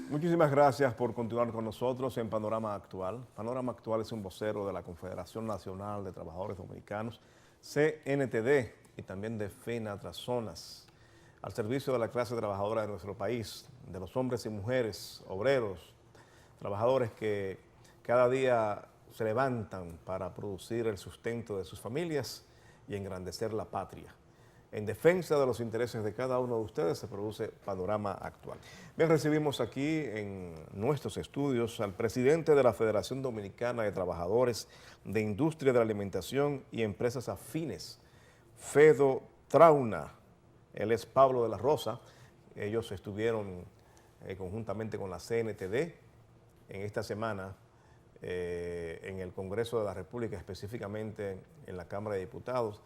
Muchísimas gracias por continuar con nosotros en Panorama Actual. Panorama Actual es un vocero de la Confederación Nacional de Trabajadores Dominicanos, CNTD, y también de FENATRAZONAS, al servicio de la clase trabajadora de nuestro país, de los hombres y mujeres, obreros, trabajadores que cada día se levantan para producir el sustento de sus familias y engrandecer la patria. En defensa de los intereses de cada uno de ustedes se produce Panorama Actual. Bien, recibimos aquí en nuestros estudios al presidente de la Federación Dominicana de Trabajadores de Industria de la Alimentación y Empresas Afines, Fedo Trauna. Él es Pablo de la Rosa. Ellos estuvieron conjuntamente con la CNTD en esta semana en el Congreso de la República, específicamente en la Cámara de Diputados,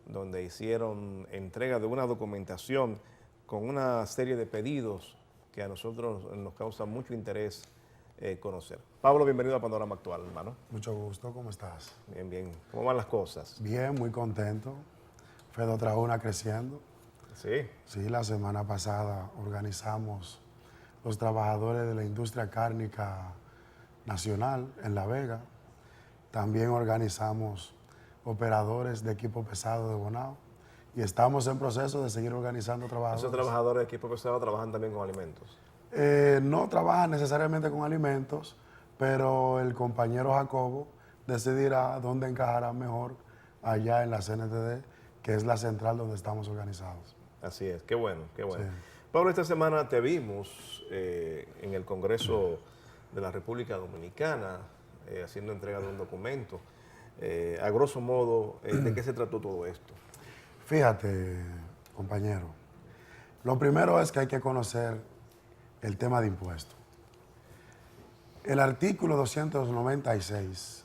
donde hicieron entrega de una documentación con una serie de pedidos que a nosotros nos causa mucho interés conocer. Pablo, bienvenido a Panorama Actual, hermano. Mucho gusto, ¿cómo estás? Bien, bien. ¿Cómo van las cosas? Bien, muy contento. Fedo Trauna creciendo. Sí. Sí, la semana pasada organizamos los trabajadores de la industria cárnica nacional en La Vega. También organizamos operadores de equipo pesado de Bonao y estamos en proceso de seguir organizando trabajadores. ¿Esos trabajadores de equipo pesado trabajan también con alimentos? No trabajan necesariamente con alimentos, pero el compañero Jacobo decidirá dónde encajará mejor allá en la CNTD, que es la central donde estamos organizados. Así es, qué bueno, qué bueno. Sí. Pablo, esta semana te vimos en el Congreso de la República Dominicana haciendo entrega de un documento. A grosso modo, ¿de qué se trató todo esto? Fíjate, compañero, lo primero es que hay que conocer el tema de impuestos. El artículo 296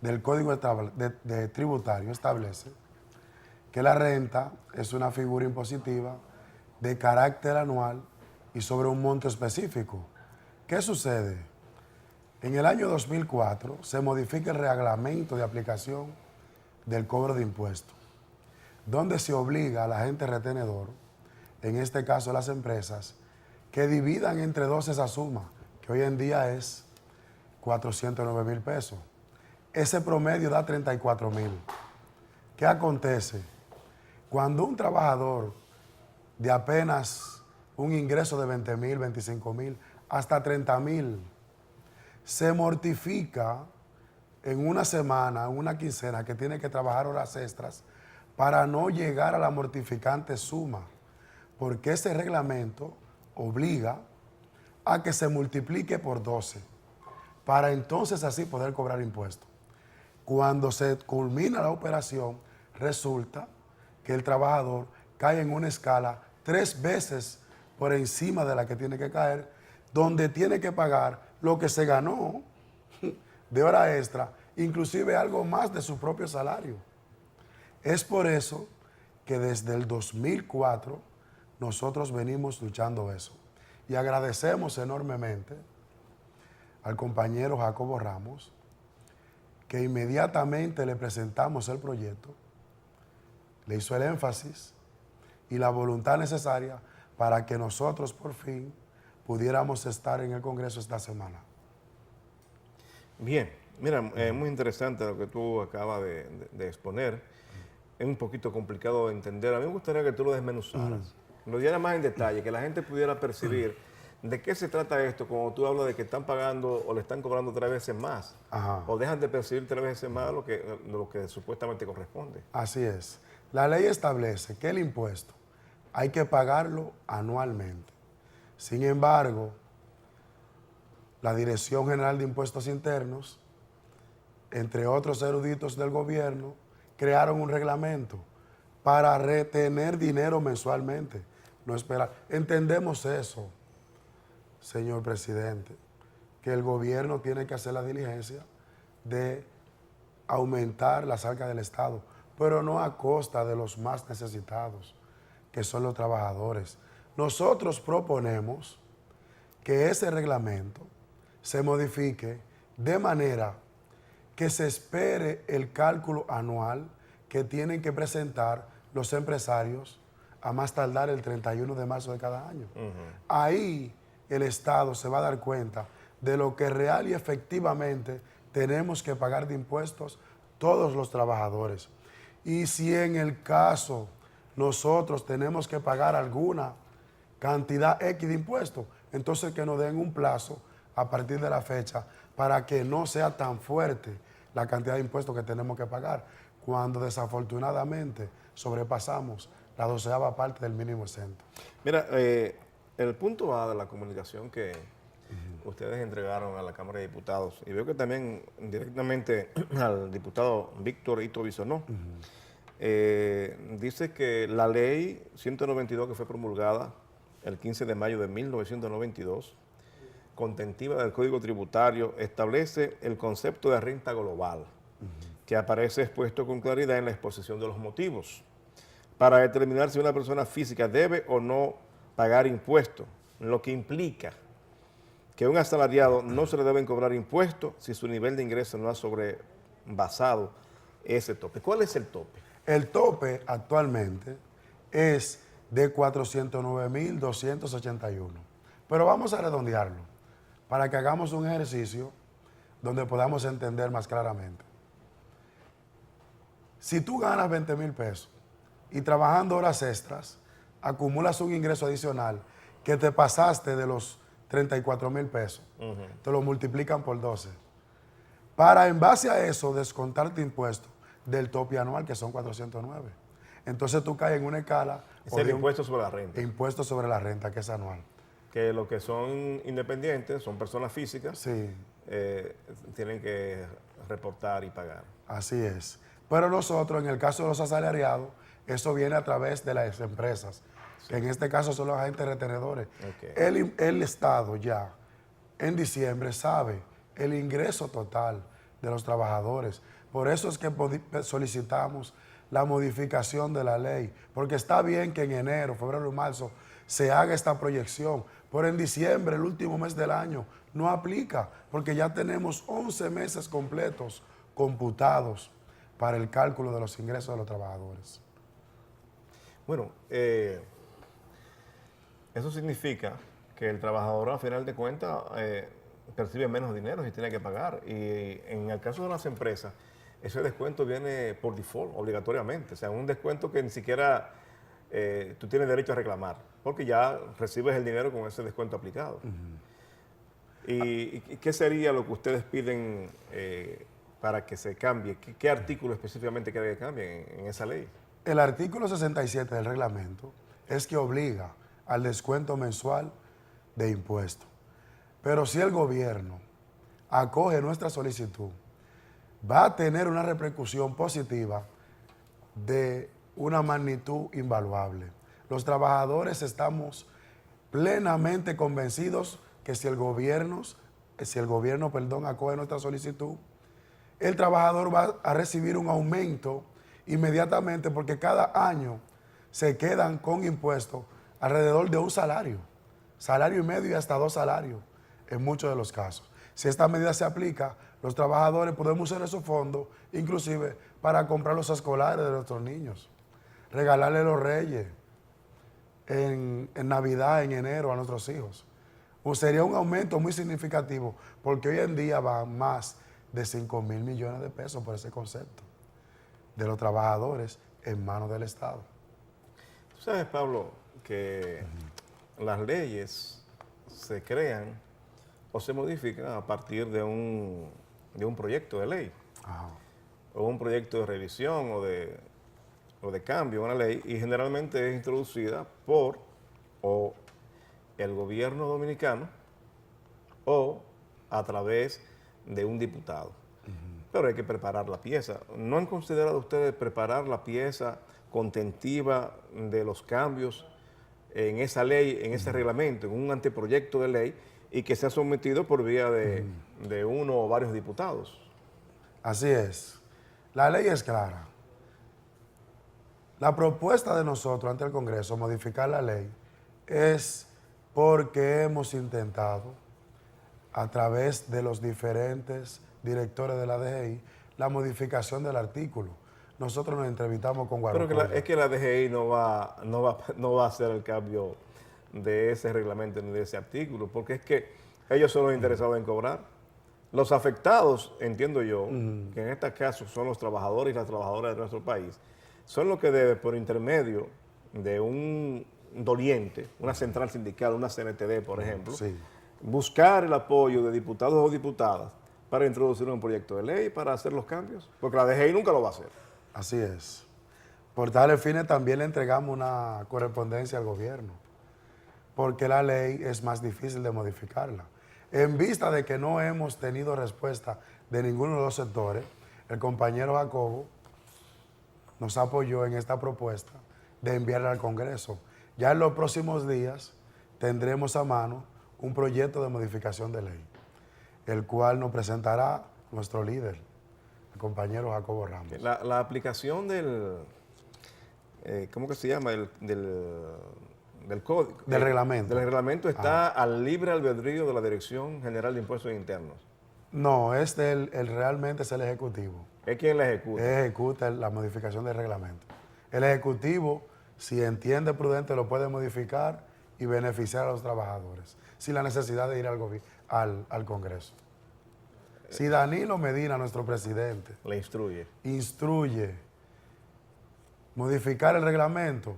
del Código de Tributario establece que la renta es una figura impositiva de carácter anual y sobre un monto específico. ¿Qué sucede? En el año 2004 se modifica el reglamento de aplicación del cobro de impuestos, donde se obliga al agente retenedor, en este caso las empresas, que dividan entre dos esa suma, que hoy en día es 409,000 pesos. Ese promedio da 34,000. ¿Qué acontece? Cuando un trabajador de apenas un ingreso de 20,000, 25,000, hasta 30,000, se mortifica en una semana, en una quincena, que tiene que trabajar horas extras para no llegar a la mortificante suma, porque ese reglamento obliga a que se multiplique por 12, para entonces así poder cobrar impuestos. Cuando se culmina la operación, resulta que el trabajador cae en una escala 3 veces por encima de la que tiene que caer, donde tiene que pagar lo que se ganó de hora extra, inclusive algo más de su propio salario. Es por eso que desde el 2004 nosotros venimos luchando eso. Y agradecemos enormemente al compañero Jacobo Ramos, que inmediatamente le presentamos el proyecto, le hizo el énfasis y la voluntad necesaria para que nosotros por fin pudiéramos estar en el Congreso esta semana. Bien, mira, muy interesante lo que tú acabas de exponer. Es un poquito complicado de entender. A mí me gustaría que tú lo desmenuzaras, lo dieras más en detalle, que la gente pudiera percibir de qué se trata esto cuando tú hablas de que están pagando o le están cobrando 3 veces más. Ajá. O dejan de percibir 3 veces más lo que supuestamente corresponde. Así es. La ley establece que el impuesto hay que pagarlo anualmente. Sin embargo, la Dirección General de Impuestos Internos, entre otros eruditos del gobierno, crearon un reglamento para retener dinero mensualmente, no esperar. Entendemos eso, señor presidente, que el gobierno tiene que hacer la diligencia de aumentar las arcas del Estado, pero no a costa de los más necesitados, que son los trabajadores. Nosotros proponemos que ese reglamento se modifique de manera que se espere el cálculo anual que tienen que presentar los empresarios a más tardar el 31 de marzo de cada año. Ahí el Estado se va a dar cuenta de lo que real y efectivamente tenemos que pagar de impuestos todos los trabajadores. Y si en el caso nosotros tenemos que pagar alguna cantidad X de impuestos, entonces que nos den un plazo a partir de la fecha para que no sea tan fuerte la cantidad de impuestos que tenemos que pagar cuando desafortunadamente sobrepasamos la 12ª parte del mínimo exento. Mira, el punto A de la comunicación que ustedes entregaron a la Cámara de Diputados, y veo que también directamente al diputado Víctor Ito Bisonó, dice que la ley 192 que fue promulgada el 15 de mayo de 1992, contentiva del Código Tributario, establece el concepto de renta global, que aparece expuesto con claridad en la exposición de los motivos, para determinar si una persona física debe o no pagar impuestos, lo que implica que a un asalariado no se le deben cobrar impuestos si su nivel de ingreso no ha sobrepasado ese tope. ¿Cuál es el tope? El tope actualmente es de 409.281. Pero vamos a redondearlo para que hagamos un ejercicio donde podamos entender más claramente. Si tú ganas 20,000 pesos y trabajando horas extras, acumulas un ingreso adicional que te pasaste de los 34,000 pesos, te lo multiplican por 12. Para en base a eso descontarte impuestos del tope anual, que son 409. Entonces tú caes en una escala. Es el impuesto sobre la renta. Impuesto sobre la renta, que es anual. Que los que son independientes, son personas físicas, Sí. Tienen que reportar y pagar. Así es. Pero nosotros, en el caso de los asalariados, eso viene a través de las empresas, que en este caso son los agentes retenedores. Okay. El Estado ya en diciembre sabe el ingreso total de los trabajadores. Por eso es que solicitamos la modificación de la ley, porque está bien que en enero, febrero y marzo se haga esta proyección, pero en diciembre, el último mes del año, no aplica, porque ya tenemos 11 meses completos computados para el cálculo de los ingresos de los trabajadores. Bueno, eso significa que el trabajador, a final de cuentas, percibe menos dinero si tiene que pagar. Y en el caso de las empresas, ese descuento viene por default, obligatoriamente. O sea, un descuento que ni siquiera tú tienes derecho a reclamar, porque ya recibes el dinero con ese descuento aplicado. ¿Y qué sería lo que ustedes piden para que se cambie? ¿Qué artículo específicamente quiere que cambie en esa ley? El artículo 67 del reglamento es que obliga al descuento mensual de impuestos. Pero si el gobierno acoge nuestra solicitud, va a tener una repercusión positiva de una magnitud invaluable. Los trabajadores estamos plenamente convencidos que si el gobierno, acoge nuestra solicitud, el trabajador va a recibir un aumento inmediatamente, porque cada año se quedan con impuestos alrededor de un salario y medio y hasta 2 salarios en muchos de los casos. Si esta medida se aplica, los trabajadores podemos usar esos fondos inclusive para comprar los escolares de nuestros niños, regalarle los reyes en Navidad, en enero a nuestros hijos. Sería un aumento muy significativo, porque hoy en día van más de 5,000 millones de pesos por ese concepto de los trabajadores en manos del Estado. Tú sabes, Pablo, que las leyes se crean o se modifican a partir de un proyecto de ley. Ajá. O un proyecto de revisión o de cambio a una ley, y generalmente es introducida por o el gobierno dominicano o a través de un diputado. Pero hay que preparar la pieza. ¿No han considerado ustedes preparar la pieza contentiva de los cambios en esa ley, en ese reglamento, en un anteproyecto de ley, y que sea sometido por vía de uno o varios diputados? Así es. La ley es clara. La propuesta de nosotros ante el Congreso, modificar la ley, es porque hemos intentado, a través de los diferentes directores de la DGI, la modificación del artículo. Nosotros nos entrevistamos con Guarocuya. Pero es que la DGI no va a hacer el cambio de ese reglamento ni de ese artículo, porque es que ellos son los interesados en cobrar. Los afectados, entiendo yo, que en este caso son los trabajadores y las trabajadoras de nuestro país, son los que deben, por intermedio de un doliente, una central sindical, una CNTD, por ejemplo, Sí. buscar el apoyo de diputados o diputadas para introducir un proyecto de ley, para hacer los cambios, porque la DGI nunca lo va a hacer. Así es. Por tales fines también le entregamos una correspondencia al gobierno, porque la ley es más difícil de modificarla. En vista de que no hemos tenido respuesta de ninguno de los sectores, el compañero Jacobo nos apoyó en esta propuesta de enviarla al Congreso. Ya en los próximos días tendremos a mano un proyecto de modificación de ley, el cual nos presentará nuestro líder, el compañero Jacobo Ramos. La aplicación del, ¿cómo que se llama? Del código. Del reglamento. Del reglamento está al libre albedrío de la Dirección General de Impuestos Internos. No, realmente es el Ejecutivo. Es quien la ejecuta. Ejecuta la modificación del reglamento. El Ejecutivo, si entiende prudente, lo puede modificar y beneficiar a los trabajadores, sin la necesidad de ir al Congreso. Si Danilo Medina, nuestro presidente, Le instruye. instruye modificar el reglamento,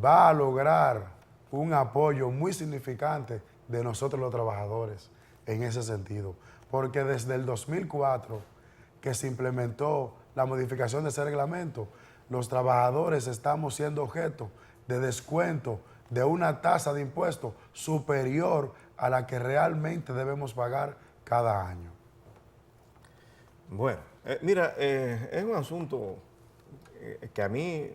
va a lograr un apoyo muy significante de nosotros los trabajadores en ese sentido. Porque desde el 2004 que se implementó la modificación de ese reglamento, los trabajadores estamos siendo objeto de descuento de una tasa de impuesto superior a la que realmente debemos pagar cada año. Bueno, mira, es un asunto que a mí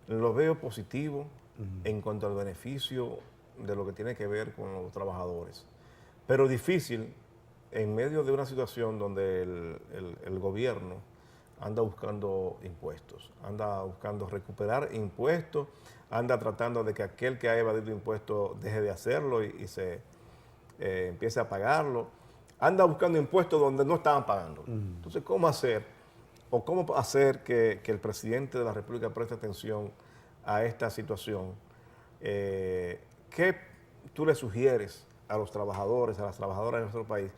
lo veo positivo en cuanto al beneficio de lo que tiene que ver con los trabajadores, pero difícil en medio de una situación donde el gobierno anda buscando impuestos, anda buscando recuperar impuestos, anda tratando de que aquel que ha evadido impuestos deje de hacerlo y se empiece a pagarlo, anda buscando impuestos donde no estaban pagando. Entonces, ¿cómo hacer? ¿O cómo hacer que el presidente de la República preste atención a esta situación? ¿Qué tú le sugieres a los trabajadores, a las trabajadoras de nuestro país?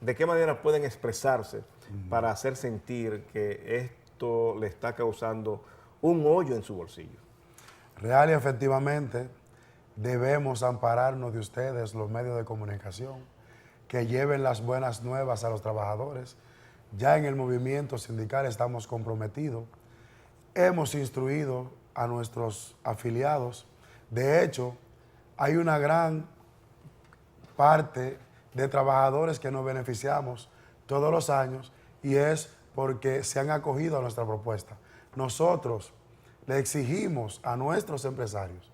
¿De qué manera pueden expresarse para hacer sentir que esto le está causando un hoyo en su bolsillo? Real y efectivamente debemos ampararnos de ustedes, los medios de comunicación, que lleven las buenas nuevas a los trabajadores. Ya en el movimiento sindical estamos comprometidos. Hemos instruido a nuestros afiliados. De hecho, hay una gran parte de trabajadores que nos beneficiamos todos los años y es porque se han acogido a nuestra propuesta. Nosotros le exigimos a nuestros empresarios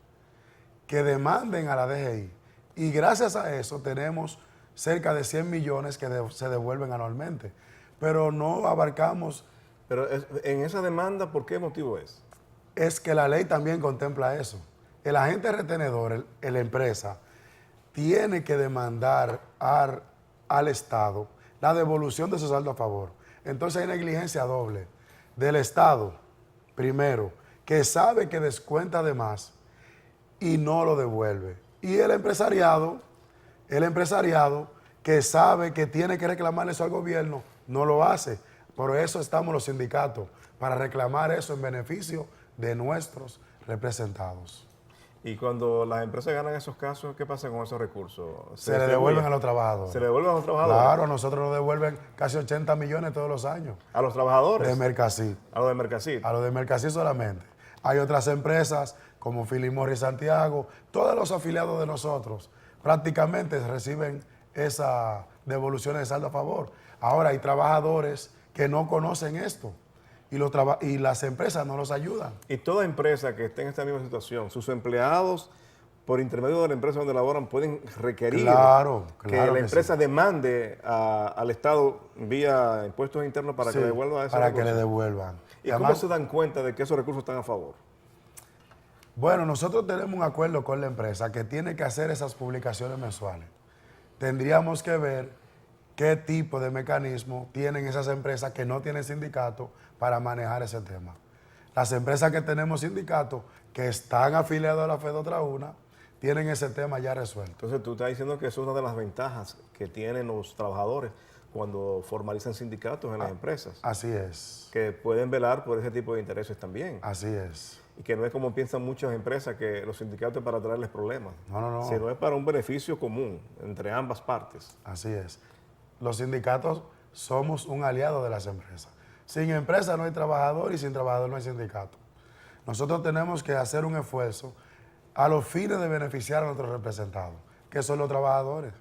que demanden a la DGI y gracias a eso tenemos cerca de 100 millones que se devuelven anualmente, pero no abarcamos. Pero en esa demanda, ¿por qué motivo es? Es que la ley también contempla eso. El agente retenedor, la empresa, tiene que demandar al Estado la devolución de su saldo a favor. Entonces hay negligencia doble del Estado, primero, que sabe que descuenta de más y no lo devuelve. Y el empresariado que sabe que tiene que reclamarle eso al gobierno, no lo hace. Por eso estamos los sindicatos, para reclamar eso en beneficio de nuestros representados. Y cuando las empresas ganan esos casos, ¿qué pasa con esos recursos? Se le devuelven a los trabajadores. ¿Se le devuelven a los trabajadores? Claro, a nosotros nos devuelven casi 80 millones todos los años. ¿A los trabajadores? De Mercasí. A los de Mercasí. A los de Mercasí solamente. Hay otras empresas como Philip Morris Santiago, todos los afiliados de nosotros prácticamente reciben esa devolución de saldo a favor. Ahora hay trabajadores que no conocen esto y las empresas no los ayudan. Y toda empresa que esté en esta misma situación, sus empleados, por intermedio de la empresa donde laboran, pueden requerir que la empresa demande al Estado vía impuestos internos para que le devuelva esos para recursos. que le devuelvan. ¿Y cómo se dan cuenta de que esos recursos están a favor? Bueno, nosotros tenemos un acuerdo con la empresa que tiene que hacer esas publicaciones mensuales. Tendríamos que ver qué tipo de mecanismo tienen esas empresas que no tienen sindicato para manejar ese tema. Las empresas que tenemos sindicatos, que están afiliados a la FEDOTRAUNA, tienen ese tema ya resuelto. Entonces tú estás diciendo que eso es una de las ventajas que tienen los trabajadores cuando formalizan sindicatos en las empresas, Así es, que pueden velar por ese tipo de intereses también. así es. Y que no es como piensan muchas empresas, que los sindicatos es para traerles problemas. No, no, no. Sino es para un beneficio común entre ambas partes. Así es. Los sindicatos somos un aliado de las empresas. Sin empresa no hay trabajador y sin trabajador no hay sindicato. Nosotros tenemos que hacer un esfuerzo a los fines de beneficiar a nuestros representados, que son los trabajadores.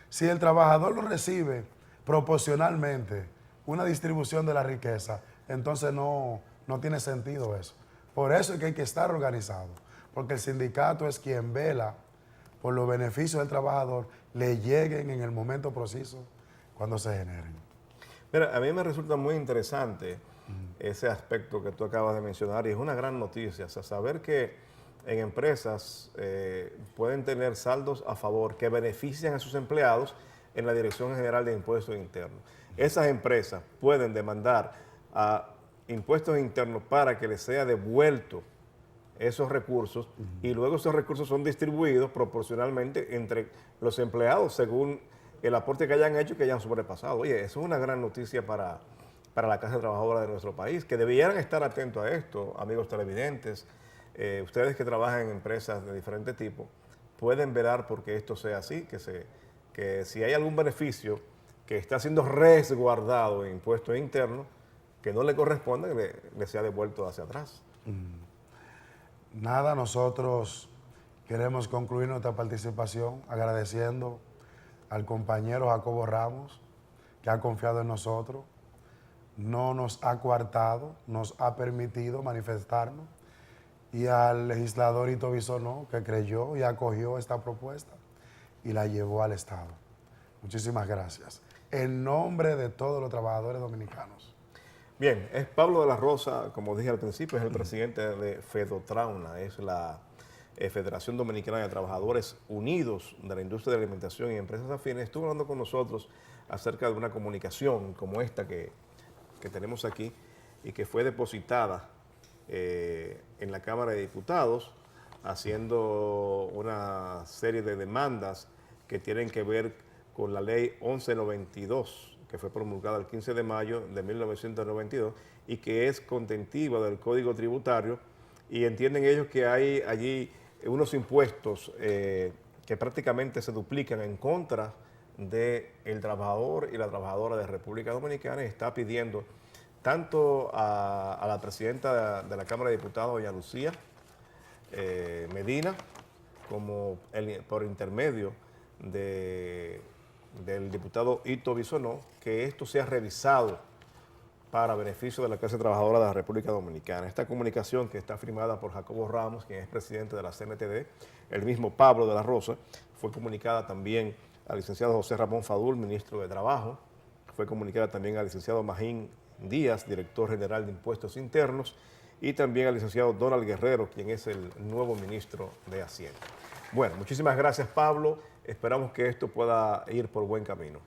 Si el trabajador lo recibe proporcionalmente una distribución de la riqueza, entonces no tiene sentido eso. Por eso es que hay que estar organizado, porque el sindicato es quien vela por los beneficios del trabajador le lleguen en el momento preciso cuando se generen. Mira, a mí me resulta muy interesante ese aspecto que tú acabas de mencionar y es una gran noticia, o sea, saber que en empresas pueden tener saldos a favor que benefician a sus empleados en la Dirección General de Impuestos Internos. Esas empresas pueden demandar a impuestos internos para que les sea devuelto esos recursos y luego esos recursos son distribuidos proporcionalmente entre los empleados según el aporte que hayan hecho y que hayan sobrepasado. Oye, eso es una gran noticia para la clase trabajadora de nuestro país, que debieran estar atentos a esto, amigos televidentes. Ustedes que trabajan en empresas de diferente tipo, pueden velar porque esto sea así, que si hay algún beneficio que está siendo resguardado en impuestos internos, que no le corresponde, le sea devuelto hacia atrás. Nada, nosotros queremos concluir nuestra participación agradeciendo al compañero Jacobo Ramos, que ha confiado en nosotros, no nos ha coartado, nos ha permitido manifestarnos, y al legislador Ito Bisonó, que creyó y acogió esta propuesta y la llevó al Estado. Muchísimas gracias. En nombre de todos los trabajadores dominicanos. Bien, es Pablo de la Rosa, como dije al principio, es el presidente de FEDOTRAUNA, es la Federación Dominicana de Trabajadores Unidos de la Industria de Alimentación y Empresas Afines. Estuvo hablando con nosotros acerca de una comunicación como esta que tenemos aquí y que fue depositada en la Cámara de Diputados, haciendo una serie de demandas que tienen que ver con la ley 1192, que fue promulgada el 15 de mayo de 1992 y que es contentiva del Código Tributario, y entienden ellos que hay allí unos impuestos que prácticamente se duplican en contra del trabajador y la trabajadora de República Dominicana, y está pidiendo tanto a la presidenta de la Cámara de Diputados, doña Lucía Medina, como por intermedio del diputado Ito Bisonó, que esto sea revisado para beneficio de la clase trabajadora de la República Dominicana. Esta comunicación, que está firmada por Jacobo Ramos, quien es presidente de la CNTD, el mismo Pablo de la Rosa, fue comunicada también al licenciado José Ramón Fadul, ministro de Trabajo, fue comunicada también al licenciado Magín Díaz, director general de Impuestos Internos, y también al licenciado Donald Guerrero, quien es el nuevo ministro de Hacienda. Bueno, muchísimas gracias, Pablo. Esperamos que esto pueda ir por buen camino.